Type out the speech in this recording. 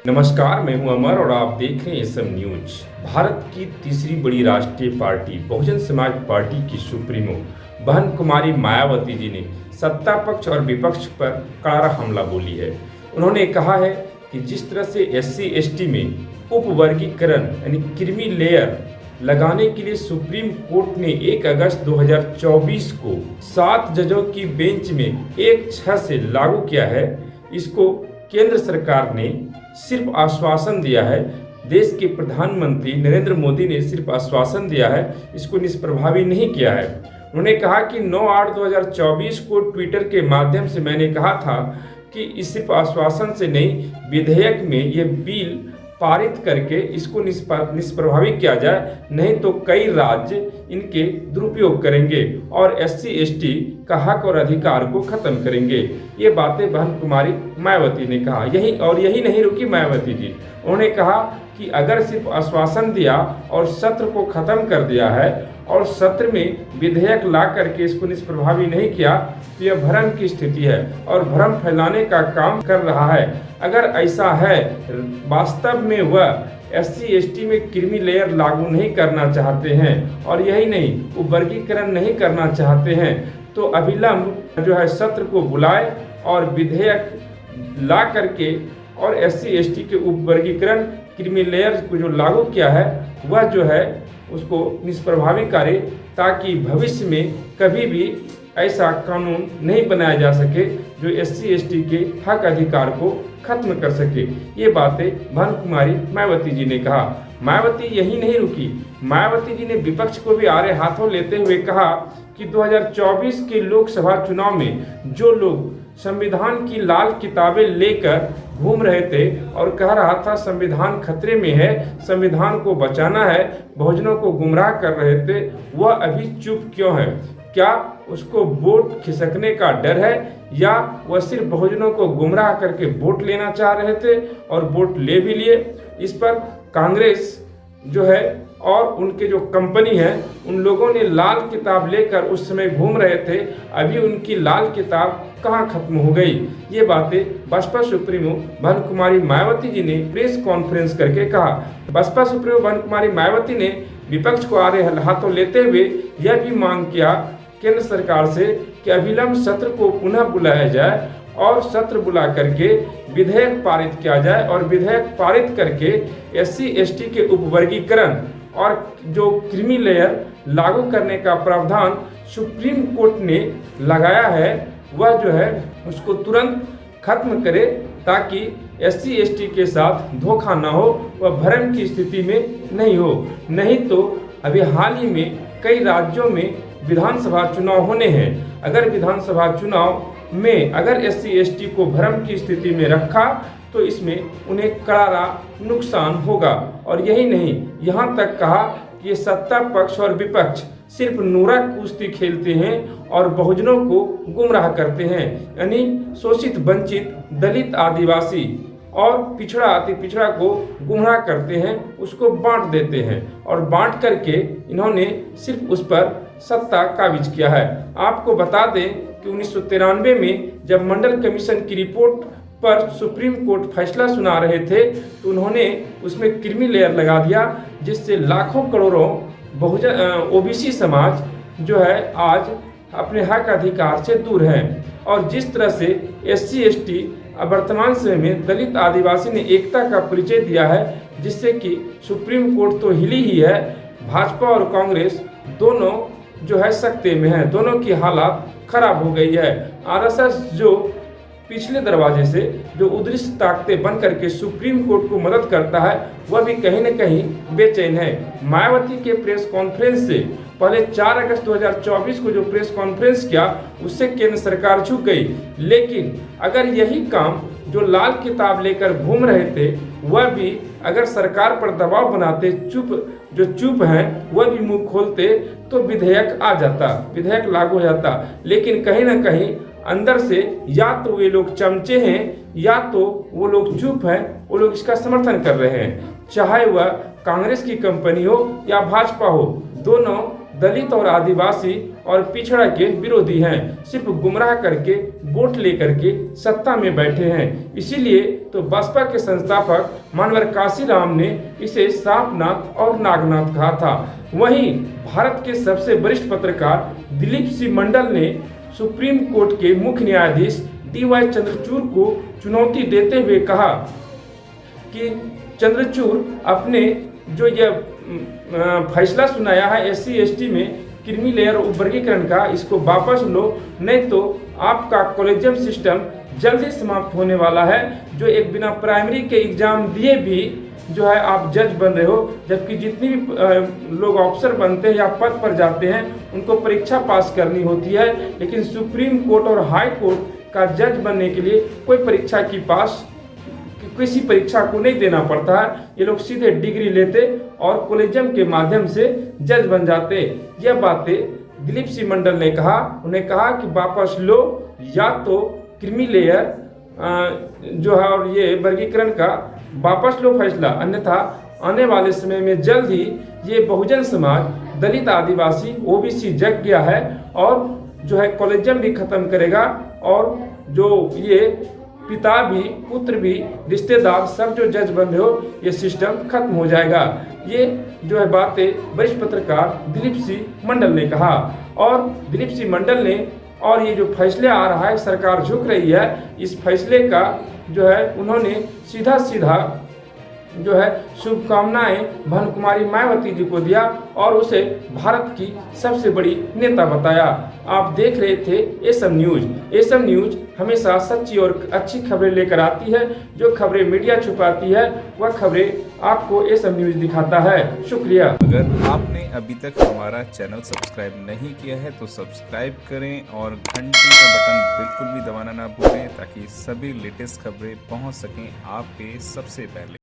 नमस्कार, मैं हूं अमर और आप देख रहे हैं एसएम न्यूज। भारत की तीसरी बड़ी राष्ट्रीय पार्टी बहुजन समाज पार्टी की सुप्रीमो बहन कुमारी मायावती जी ने सत्ता पक्ष और विपक्ष पर करारा हमला बोली है। उन्होंने कहा है कि जिस तरह से एससी एसटी में उपवर्गीकरण यानी क्रीमी लेयर लगाने के लिए सुप्रीम कोर्ट ने 1 अगस्त 2024 को 7 जजों की बेंच में एक छह से लागू किया है, इसको केंद्र सरकार ने सिर्फ आश्वासन दिया है। देश के प्रधानमंत्री नरेंद्र मोदी ने सिर्फ आश्वासन दिया है, इसको निष्प्रभावी नहीं किया है। उन्होंने कहा कि 9/8/2024 को ट्विटर के माध्यम से मैंने कहा था कि इस सिर्फ आश्वासन से नहीं, विधेयक में ये बिल पारित करके इसको निष्प्रभावी किया जाए, नहीं तो कई राज्य इनके दुरुपयोग करेंगे और एससी एसटी का हक और अधिकार को खत्म करेंगे। ये बातें बहन कुमारी मायावती ने कहा। यही नहीं रुकी मायावती जी, उन्होंने कहा कि अगर सिर्फ आश्वासन दिया और सत्र को खत्म कर दिया है और सत्र में विधेयक ला करके इसको निष्प्रभावी नहीं किया तो यह भ्रम की स्थिति है और भ्रम फैलाने का काम कर रहा है। अगर ऐसा है, वास्तव में वह एससी एसटी में क्रीमी लेयर लागू नहीं करना चाहते हैं और यही नहीं, उपवर्गीकरण नहीं करना चाहते हैं, तो अविलंब जो है सत्र को बुलाए और विधेयक ला करके और एससी एसटी के उपवर्गीकरण क्रीमी लेयर को जो लागू किया है वह जो है उसको निष्प्रभावी करे, ताकि भविष्य में कभी भी ऐसा कानून नहीं बनाया जा सके जो एससी एसटी के हक अधिकार को खत्म कर सके। ये बातें बहन कुमारी मायावती जी ने कहा। मायावती यही नहीं रुकी, मायावती जी ने विपक्ष को भी आड़े हाथों लेते हुए कहा कि 2024 के लोकसभा चुनाव में जो लोग संविधान की लाल किताबें लेकर घूम रहे थे और कह रहा था संविधान खतरे में है, संविधान को बचाना है, बहुजनों को गुमराह कर रहे थे, वह अभी चुप क्यों है? क्या उसको वोट खिसकने का डर है या वह सिर्फ बहुजनों को गुमराह करके वोट लेना चाह रहे थे और वोट ले भी लिए? इस पर कांग्रेस जो है और उनके जो कंपनी है उन लोगों ने लाल किताब लेकर उस समय घूम रहे थे, अभी उनकी लाल किताब कहाँ खत्म हो गई? ये बातें बसपा सुप्रीमो बहन कुमारी मायावती जी ने प्रेस कॉन्फ्रेंस करके कहा। बसपा सुप्रीमो बहन कुमारी मायावती ने विपक्ष को आड़े हाथों लेते हुए यह भी मांग किया केंद्र सरकार से कि अविलंब सत्र को पुनः बुलाया जाए और सत्र बुला करके विधेयक पारित किया जाए और विधेयक पारित करके एससी एसटी के उपवर्गीकरण और जो क्रीमी लेयर लागू करने का प्रावधान सुप्रीम कोर्ट ने लगाया है वह जो है उसको तुरंत खत्म करे, ताकि एससी एसटी के साथ धोखा ना हो, वह भ्रम की स्थिति में नहीं हो। नहीं तो अभी हाल ही में कई राज्यों में विधानसभा चुनाव होने हैं। अगर विधानसभा चुनाव में अगर एससी एसटी को भ्रम की स्थिति में रखा तो इसमें उन्हें करारा नुकसान होगा। और यही नहीं, यहाँ तक कहा कि सत्ता पक्ष और विपक्ष सिर्फ नूरा कुश्ती खेलते हैं और बहुजनों को गुमराह करते हैं, यानी शोषित वंचित दलित आदिवासी और पिछड़ा अति पिछड़ा को गुमराह करते हैं, उसको बांट देते हैं और बांट करके इन्होंने सिर्फ उस पर सत्ता काबिज किया है। आपको बता दें कि 1993 में जब मंडल कमीशन की रिपोर्ट पर सुप्रीम कोर्ट फैसला सुना रहे थे तो उन्होंने उसमें क्रीमी लेयर लगा दिया, जिससे लाखों करोड़ों बहुजन ओबीसी समाज जो है आज अपने हक अधिकार से दूर है। और जिस तरह से एससी एसटी वर्तमान समय में दलित आदिवासी ने एकता का परिचय दिया है, जिससे कि सुप्रीम कोर्ट तो हिली ही है, भाजपा और कांग्रेस दोनों जो है सकते में है, दोनों की हालत खराब हो गई है। आरएसएस जो पिछले दरवाजे से जो उद्रिष्ट ताकतें बन करके सुप्रीम कोर्ट को मदद करता है, वह भी कहीं न कहीं बेचैन है। मायावती के प्रेस कॉन्फ्रेंस से पहले 4 अगस्त 2024 को जो प्रेस कॉन्फ्रेंस किया उससे केंद्र सरकार झुक गई, लेकिन अगर यही काम जो लाल किताब लेकर घूम रहे थे वह भी अगर सरकार पर दबाव बनाते, चुप हैं वह भी मुंह खोलते तो विधेयक आ जाता, विधेयक लागू हो जाता। लेकिन कहीं ना कहीं अंदर से या तो वे लोग चमचे हैं या तो वो लोग चुप हैं, वो लोग इसका समर्थन कर रहे हैं। चाहे वह कांग्रेस की कंपनी हो या भाजपा हो, दोनों दलित और आदिवासी और पिछड़ा के विरोधी हैं, सिर्फ गुमराह करके वोट लेकर के सत्ता में बैठे हैं। इसीलिए तो बसपा के संस्थापक मानवर काशीराम ने इसे सांपनाथ और नागनाथ कहा था। वहीं भारत के सबसे वरिष्ठ पत्रकार दिलीप सी मंडल ने सुप्रीम कोर्ट के मुख्य न्यायाधीश DY चंद्रचूड़ को चुनौती देते हुए कहा कि चंद्रचूड़ अपने जो यह फैसला सुनाया है SC ST में क्रीमी लेयर वर्गीकरण का, इसको वापस लो, नहीं तो आपका कॉलेजियम सिस्टम जल्दी समाप्त होने वाला है। जो एक बिना प्राइमरी के एग्जाम दिए भी जो है आप जज बन रहे हो, जबकि जितनी भी लोग ऑफिसर बनते हैं या पद पर जाते हैं उनको परीक्षा पास करनी होती है, लेकिन सुप्रीम कोर्ट और हाई कोर्ट का जज बनने के लिए कोई परीक्षा की किसी परीक्षा को नहीं देना पड़ता है। ये लोग सीधे डिग्री लेते और कॉलेजियम के माध्यम से जज बन जाते। यह बातें दिलीप सी मंडल ने कहा। उन्हें कहा कि वापस लो, या तो क्रीमी लेयर जो है और ये वर्गीकरण का वापस लो फैसला, अन्यथा आने वाले समय में जल्द ही ये बहुजन समाज, दलित, आदिवासी, OBC जग गया है और जो है कॉलेजियम भी खत्म करेगा और जो ये पिता भी, पुत्र भी, रिश्तेदार सब जो जज बन रहे हो, ये सिस्टम खत्म हो जाएगा। ये जो है बातें वरिष्ठ पत्रकार दिलीप सी मंडल ने कहा। और दिलीप सी मंडल ने और ये जो फैसले आ रहा है, सरकार झुक रही है, इस फैसले का जो है उन्होंने सीधा सीधा जो है शुभकामनाएं भानु कुमारी मायावती जी को दिया और उसे भारत की सबसे बड़ी नेता बताया। आप देख रहे थे एसएम न्यूज। एसएम न्यूज हमेशा सच्ची और अच्छी खबरें लेकर आती है। जो खबरें मीडिया छुपाती है वह खबरें आपको एसएम न्यूज दिखाता है। शुक्रिया। अगर आपने अभी तक हमारा चैनल सब्सक्राइब नहीं किया है तो सब्सक्राइब करें और घंटी का बटन बिल्कुल भी दबाना ना भूलें, ताकि सभी लेटेस्ट खबरें पहुंच सकें आप पे सबसे पहले।